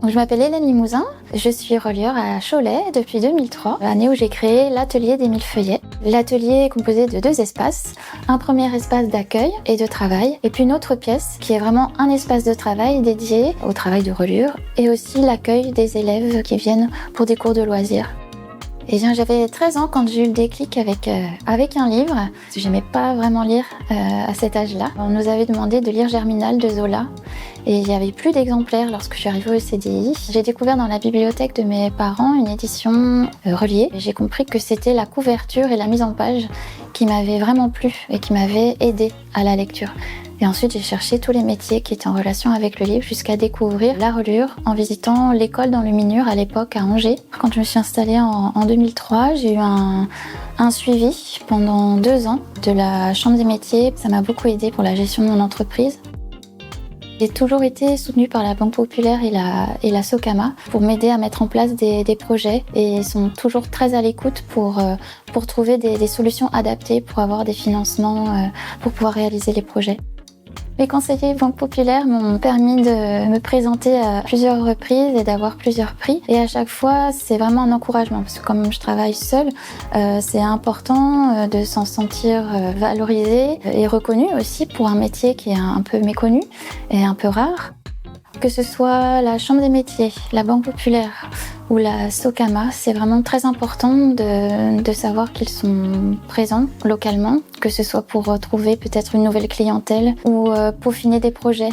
Donc, je m'appelle Hélène Limousin, je suis relieur à Cholet depuis 2003, l'année où j'ai créé l'atelier des millefeuillets. L'atelier est composé de 2 espaces, un premier espace d'accueil et de travail, et puis une autre pièce qui est vraiment un espace de travail dédié au travail de reliure et aussi l'accueil des élèves qui viennent pour des cours de loisirs. Et bien, j'avais 13 ans quand j'ai eu le déclic avec un livre. J'aimais pas vraiment lire à cet âge-là. On nous avait demandé de lire Germinal de Zola et il n'y avait plus d'exemplaires lorsque je suis arrivée au CDI. J'ai découvert dans la bibliothèque de mes parents une édition reliée. J'ai compris que c'était la couverture et la mise en page qui m'avaient vraiment plu et qui m'avaient aidée à la lecture. Et ensuite, j'ai cherché tous les métiers qui étaient en relation avec le livre jusqu'à découvrir la reliure en visitant l'école dans le Minur à l'époque à Angers. Quand je me suis installée en 2003, j'ai eu un suivi pendant 2 ans de la Chambre des métiers. Ça m'a beaucoup aidée pour la gestion de mon entreprise. J'ai toujours été soutenue par la Banque Populaire et la Socama pour m'aider à mettre en place des projets et ils sont toujours très à l'écoute pour trouver des solutions adaptées pour avoir des financements pour pouvoir réaliser les projets. Les conseillers Banque Populaire m'ont permis de me présenter à plusieurs reprises et d'avoir plusieurs prix. Et à chaque fois, c'est vraiment un encouragement parce que comme je travaille seule, c'est important de s'en sentir valorisé et reconnu aussi pour un métier qui est un peu méconnu et un peu rare. Que ce soit la Chambre des métiers, la Banque Populaire ou la Socama, c'est vraiment très important de savoir qu'ils sont présents localement, que ce soit pour trouver peut-être une nouvelle clientèle ou peaufiner des projets